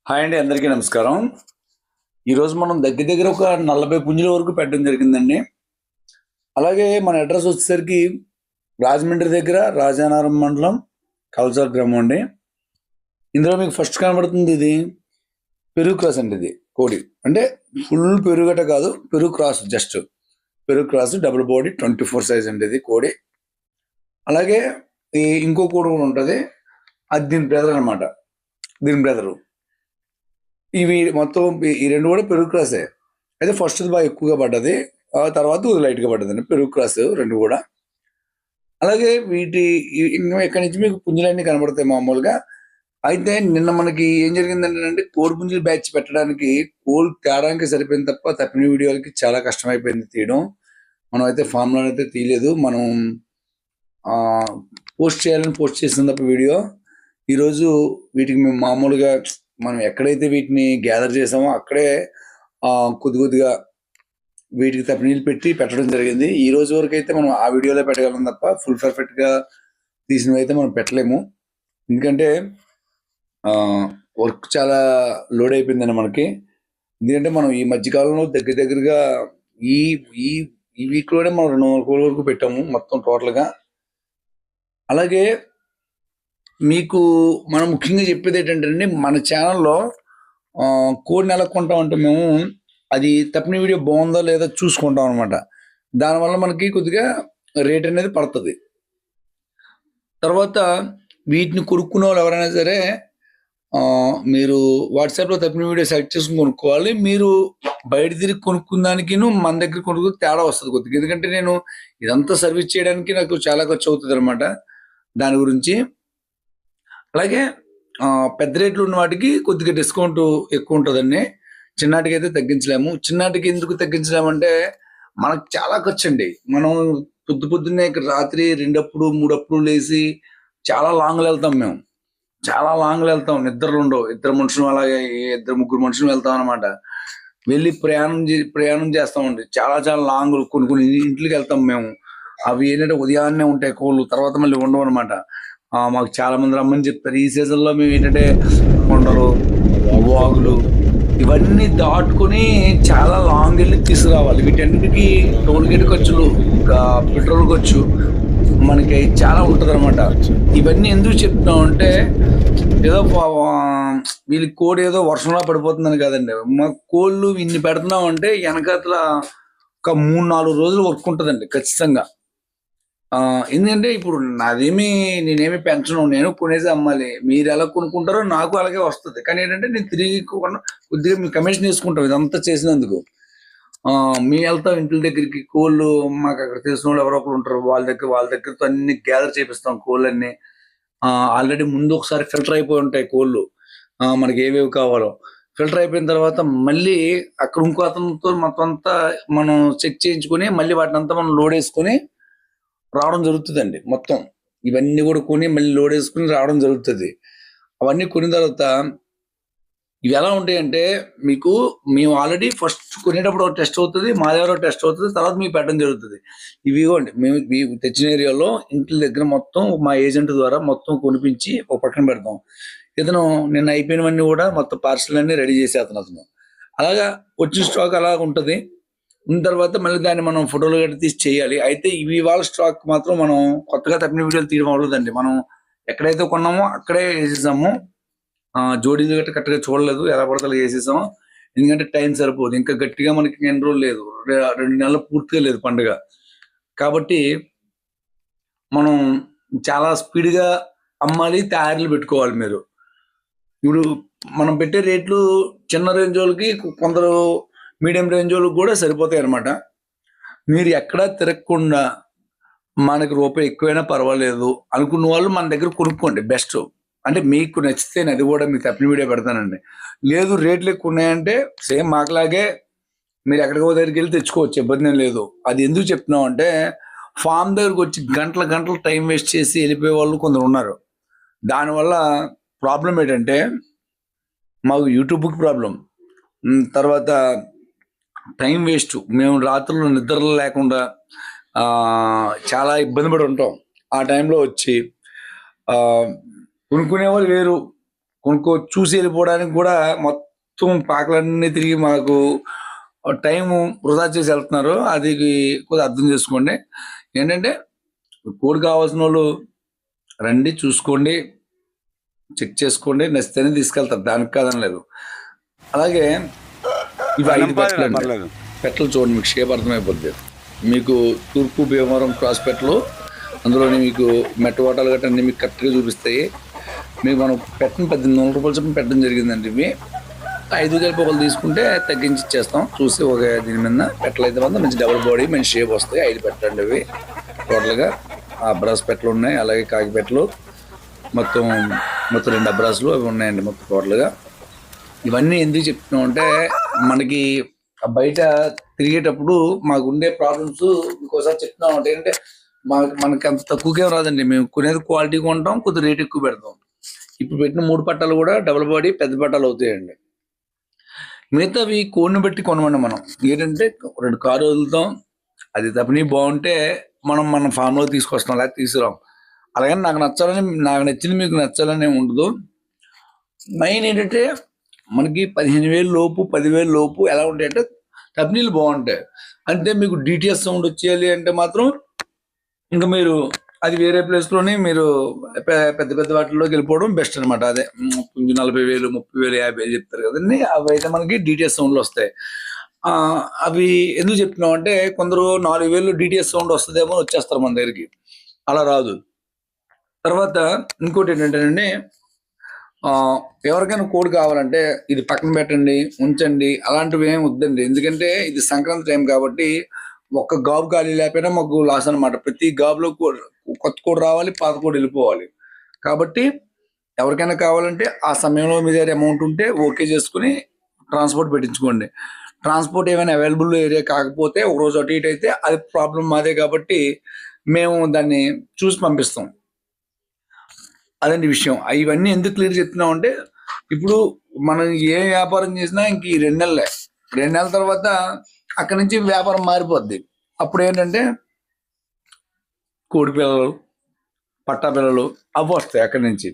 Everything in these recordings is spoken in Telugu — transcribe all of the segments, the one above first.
హాయ్ అండి, అందరికీ నమస్కారం. ఈరోజు మనం దగ్గర దగ్గర ఒక 40 పుంజుల వరకు పెట్టడం జరిగిందండి. అలాగే మన అడ్రస్ వచ్చేసరికి రాజమండ్రి దగ్గర రాజానగరం మండలం కల్చర్ గ్రామం అండి. ఇందులో మీకు ఫస్ట్ కనబడుతుంది ఇది పెరుగు క్రాస్ అండి. ఇది కోడి అంటే ఫుల్ పెరుగట కాదు, పెరుగు క్రాస్, జస్ట్ పెరుగు క్రాస్, డబుల్ బాడీ, 24 సైజ్ అండి ఇది కోడి. అలాగే ఈ ఇంకో కోడి కూడా ఉంటుంది, అది దీని బ్రదర్ అనమాట. దీని బ్రదరు ఇవి మొత్తం ఈ రెండు కూడా పెరుగు క్రాసే. అయితే ఫస్ట్ బాగా ఎక్కువగా పడ్డది, ఆ తర్వాత లైట్గా పడ్డదండి పెరుగు క్రాస్ రెండు కూడా. అలాగే వీటి ఇంకా ఇక్కడి నుంచి మీకు పుంజులన్నీ కనబడతాయి మామూలుగా. అయితే నిన్న మనకి ఏం జరిగిందంటే కోడి పుంజులు బ్యాచ్ పెట్టడానికి కోళ్ళు తేడానికి సరిపోయింది తప్ప తప్పిన వీడియోలకి చాలా కష్టమైపోయింది తీయడం. మనం అయితే ఫామ్లో అయితే తీయలేదు. మనం పోస్ట్ చేయాలని పోస్ట్ చేసిన తప్ప వీడియో. ఈరోజు వీటికి మేము మామూలుగా మనం ఎక్కడైతే వీటిని గ్యాదర్ చేసామో అక్కడే కొద్ది కొద్దిగా వీటికి తప్ప నీళ్ళు పెట్టి పెట్టడం జరిగింది. ఈ రోజు వరకు అయితే మనం ఆ వీడియోలో పెట్టగలం తప్ప ఫుల్ పర్ఫెక్ట్గా తీసినవి అయితే మనం పెట్టలేము. ఎందుకంటే వర్క్ చాలా లోడ్ అయిపోయిందండి మనకి. ఎందుకంటే మనం ఈ మధ్యకాలంలో దగ్గర దగ్గరగా ఈ ఈ ఈ వీక్లోనే మనం 200 కోళ్ళ వరకు పెట్టాము మొత్తం టోటల్గా. అలాగే మీకు మనం ముఖ్యంగా చెప్పేది ఏంటంటే మన ఛానల్లో కోడిని ఎలా కొంటామంటే మేము అది తప్పిన వీడియో బాగుందో లేదో చూసుకుంటాం అనమాట. దానివల్ల మనకి కొద్దిగా రేట్ అనేది పడుతుంది. తర్వాత వీటిని కొనుక్కునే వాళ్ళు ఎవరైనా సరే మీరు వాట్సాప్లో తప్పిన వీడియో సెలెక్ట్ చేసుకుని కొనుక్కోవాలి. మీరు బయట తిరిగి కొనుక్కున్న దానికి మన దగ్గర కొనుక్కు తేడా వస్తుంది కొద్దిగా. ఎందుకంటే నేను ఇదంతా సర్వీస్ చేయడానికి నాకు చాలా ఖర్చు అవుతుంది అనమాట దాని గురించి. అలాగే పెద్ద రేట్లు ఉన్న వాటికి కొద్దిగా డిస్కౌంట్ ఎక్కువ ఉంటుందండి. చిన్నాటికి అయితే తగ్గించలేము. చిన్నాటికి ఎందుకు తగ్గించలేమంటే మనకు చాలా ఖర్చు అండి. మనం పొద్దున్నే రాత్రి 2 3 లేచి చాలా లాంగ్లు వెళ్తాం. మేము చాలా లాంగ్లు వెళ్తాం, నిద్రలు ఉండవు. ఇద్దరు మనుషులు, అలాగే 2 3 మనుషులు వెళ్తాం అనమాట. వెళ్ళి ప్రయాణం చేస్తామండి. చాలా చాలా లాంగ్లు, కొన్ని ఇంట్లోకి వెళ్తాం మేము. అవి ఏంటంటే ఉదయాన్నే ఉంటాయి కోళ్ళు, తర్వాత మళ్ళీ ఉండవు అనమాట. మాకు చాలా మంది రమ్మని చెప్తారు. ఈ సీజన్లో మేము ఏంటంటే కొండలు, వాగులు ఇవన్నీ దాటుకొని చాలా లాంగ్ వెళ్ళి తీసుకురావాలి. వీటన్నిటికీ టోల్ గేట్ ఖర్చులు, పెట్రోల్ ఖర్చు మనకి చాలా ఉంటుంది అనమాట. ఇవన్నీ ఎందుకు చెప్తున్నాం అంటే ఏదో వీళ్ళ కోడి ఏదో వర్షంలో పడిపోతుందని కాదండి. మా కోళ్ళు ఇన్ని పెడుతున్నాం అంటే వెనకట్ల ఒక 3-4 రోజులు వర్క్ ఉంటుందండి ఖచ్చితంగా. ఎందుకంటే ఇప్పుడు నేనేమి పెంచను, నేను కొనేసి అమ్మాలి. మీరు ఎలా కొనుక్కుంటారో నాకు అలాగే వస్తుంది. కానీ ఏంటంటే నేను తిరిగి కొద్దిగా మీ కమిషన్ తీసుకుంటాం ఇదంతా చేసినందుకు. మీ వెళ్తాం ఇంటి దగ్గరికి, కోళ్ళు మాకు అక్కడ తెలిసిన వాళ్ళు ఎవరో ఒకరు ఉంటారు, వాళ్ళ దగ్గరతో అన్ని గ్యాదర్ చేపిస్తాం కోళ్ళన్నీ. ఆల్రెడీ ముందు ఒకసారి ఫిల్టర్ అయిపోయి ఉంటాయి కోళ్ళు, మనకి ఏవేవి కావాలో. ఫిల్టర్ అయిపోయిన తర్వాత మళ్ళీ అక్కడ ఇంకో అతనితో మొత్తం అంతా మనం చెక్ చేయించుకొని మళ్ళీ వాటిని అంతా మనం లోడ్ వేసుకొని రావడం జరుగుతుందండి. మొత్తం ఇవన్నీ కూడా కొని మళ్ళీ లోడ్ వేసుకుని రావడం జరుగుతుంది. అవన్నీ కొనిన తర్వాత ఇవి ఎలా ఉంటాయంటే మేము ఆల్రెడీ ఫస్ట్ కొనేటప్పుడు ఒక టెస్ట్ అవుతుంది, మా దగ్గర టెస్ట్ అవుతుంది, తర్వాత మీకు పెట్టడం జరుగుతుంది. ఇవిగోండి మేము తెచ్చిన ఏరియాలో ఇంటి దగ్గర మొత్తం మా ఏజెంట్ ద్వారా మొత్తం కొనిపించి ఒక పక్కన పెడతాం. ఇతను నిన్న అయిపోయినవన్నీ కూడా మొత్తం పార్సల్ అన్ని రెడీ చేసేతను. అలాగా వచ్చిన స్టాక్ అలా ఉంటుంది. ఉన్న తర్వాత మళ్ళీ దాన్ని మనం ఫోటోలు గట్రా తీసి చేయాలి. అయితే ఇవి వాళ్ళ స్టాక్ మాత్రం మనం కొత్తగా తప్పిన వీడియోలు తీయడం అవ్వలేదండి. మనం ఎక్కడైతే కొన్నామో అక్కడే వేసేసాము. జోడీలు గట్రా కరెక్ట్గా చూడలేదు, ఎలా పడితే వేసేసాము. ఎందుకంటే టైం సరిపోదు. ఇంకా గట్టిగా మనకి ఎన్ని రోజులు లేదు, 2 నెలలు పూర్తిగా లేదు పండుగ. కాబట్టి మనం చాలా స్పీడ్గా అమ్మాలి, తయారీలు పెట్టుకోవాలి. మీరు ఇప్పుడు మనం పెట్టే రేట్లు చిన్న రేంజ్ వాళ్ళకి, కొందరు మీడియం రేంజ్ వాళ్ళకి కూడా సరిపోతాయి అనమాట. మీరు ఎక్కడా తిరగకుండా మనకి రూపాయి ఎక్కువైనా పర్వాలేదు అనుకున్న వాళ్ళు మన దగ్గర కొనుక్కోండి బెస్ట్. అంటే మీకు నచ్చితే అది కూడా మీకు తప్పిన వీడియో పెడతానండి. లేదు రేట్లు ఎక్కువ ఉన్నాయంటే సేమ్ మాకులాగే మీరు ఎక్కడికో దగ్గరికి వెళ్ళి తెచ్చుకోవచ్చు, ఇబ్బంది ఏం లేదు. అది ఎందుకు చెప్తున్నాం అంటే ఫామ్ దగ్గరకు వచ్చి గంటలు టైం వేస్ట్ చేసి వెళ్ళిపోయే వాళ్ళు కొందరు ఉన్నారు. దానివల్ల ప్రాబ్లం ఏంటంటే మాకు యూట్యూబ్కి ప్రాబ్లం, తర్వాత టైం వేస్ట్. మేము రాత్రులు నిద్రలు లేకుండా చాలా ఇబ్బంది పడి ఉంటాం. ఆ టైంలో వచ్చి కొనుక్కునే వాళ్ళు వేరు, చూసి వెళ్ళిపోవడానికి కూడా మొత్తం పాకలన్నీ తిరిగి మాకు టైము వృధా చేసి వెళ్తున్నారు. అది కొద్దిగా అర్థం చేసుకోండి. ఏంటంటే కోడి కావాల్సిన వాళ్ళు రండి, చూసుకోండి, చెక్ చేసుకోండి, నచ్చితేనే తీసుకెళ్తారు, దానికి కాదని లేదు. అలాగే ఇవి 5 పెట్టలు అండి. పెట్టలు చూడండి, మీకు షేప్ అర్థమైపోద్ది. మీకు తూర్పు భీమవరం క్రాస్ పెట్టలు, అందులోని మీకు మెట్టవాటాలు గట్రా అన్నీ మీకు కరెక్ట్గా చూపిస్తాయి. మీకు మనం పెట్టని 1800 రూపాయలు చొప్పున పెట్టడం జరిగిందండి. ఇవి 5 కలిపి ఒకళ్ళు తీసుకుంటే తగ్గించి ఇచ్చేస్తాం. చూసి ఒక దీని మీద పెట్టలు అయితే మాత్రం మంచి డబుల్ బాడీ, మంచి షేప్ వస్తాయి. 5 పెట్టండి ఇవి టోటల్గా. అబ్రాస్ పెట్టలు ఉన్నాయి, అలాగే కాకి పెట్టలు, మొత్తం 2 అబ్రాసులు అవి ఉన్నాయండి మొత్తం టోటల్గా. ఇవన్నీ ఎందుకు చెప్తున్నాం అంటే, మనకి బయట తిరిగేటప్పుడు మాకు ఉండే ప్రాబ్లమ్స్ ఇంకోసారి చెప్తున్నాం అంటే, ఏంటంటే మనకి అంత తక్కువకేం రాదండి. మేము కొనేది క్వాలిటీ కొంటాం, కొద్దిగా రేట్ ఎక్కువ పెడతాం. ఇప్పుడు పెట్టిన 3 పట్టాలు కూడా డబుల్ బాడీ పెద్ద పట్టాలు అవుతాయండి. మిగతావి కోడిని బట్టి కొనమండి. మనం ఏంటంటే 2 కారు వదులుతాం, అది తప్పని బాగుంటే మనం మన ఫామ్లో తీసుకొస్తాం, లేకపోతే తీసుకురాం. అలాగని నాకు నచ్చింది మీకు నచ్చాలని ఉండదు. మెయిన్ ఏంటంటే మనకి 15,000 లోపు 10,000 లోపు ఎలా ఉంటాయంటే కంపెనీలు బాగుంటాయి. అంటే మీకు డిటిఎస్ సౌండ్ వచ్చేయాలి అంటే మాత్రం ఇంకా మీరు అది వేరే ప్లేస్లోనే మీరు పెద్ద వాటిల్లోకి వెళ్ళిపోవడం బెస్ట్ అనమాట. అదే 40,000, 30,000, 50,000 చెప్తారు కదండి, అవి అయితే మనకి డిటిఎస్ సౌండ్లు వస్తాయి. అవి ఎందుకు చెప్తున్నాం అంటే, కొందరు 4,000 డిటిఎస్ సౌండ్ వస్తుందేమో వచ్చేస్తారు మన దగ్గరికి, అలా రాదు. తర్వాత ఇంకోటి ఏంటంటేనండి, ఎవరికైనా కోడి కావాలంటే ఇది పక్కన పెట్టండి, ఉంచండి, అలాంటివి ఏమి వద్దండి. ఎందుకంటే ఇది సంక్రాంతి టైం కాబట్టి ఒక్క గాబు ఖాళీ లేకపోయినా మాకు లాస్ అనమాట. ప్రతి గాబులో కొత్త కోడి రావాలి, పాత కోడి వెళ్ళిపోవాలి. కాబట్టి ఎవరికైనా కావాలంటే ఆ సమయంలో మీ దగ్గర అమౌంట్ ఉంటే ఓకే చేసుకుని ట్రాన్స్పోర్ట్ పెట్టించుకోండి. ట్రాన్స్పోర్ట్ ఏమైనా అవైలబుల్ ఏరియా కాకపోతే ఒక రోజు అటు ఇటు అయితే అది ప్రాబ్లం మాదే, కాబట్టి మేము దాన్ని చూసి పంపిస్తాం. అదండి విషయం. ఇవన్నీ ఎందుకు క్లియర్ చెప్తున్నాం అంటే, ఇప్పుడు మనం ఏ వ్యాపారం చేసినా ఇంక ఈ 2 నెలలే. 2 నెలల తర్వాత అక్కడి నుంచి వ్యాపారం మారిపోద్ది. అప్పుడు ఏంటంటే కోడి పిల్లలు, పట్టా పిల్లలు అవి వస్తాయి అక్కడి నుంచి.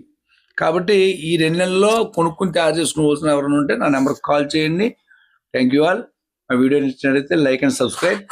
కాబట్టి ఈ 2 నెలల్లో కొనుక్కుని తయారు చేసుకోవాల్సిన ఎవరైనా ఉంటే నా నెంబర్కి కాల్ చేయండి. Thank you all. మా వీడియో నచ్చినట్లయితే లైక్ అండ్ సబ్స్క్రైబ్.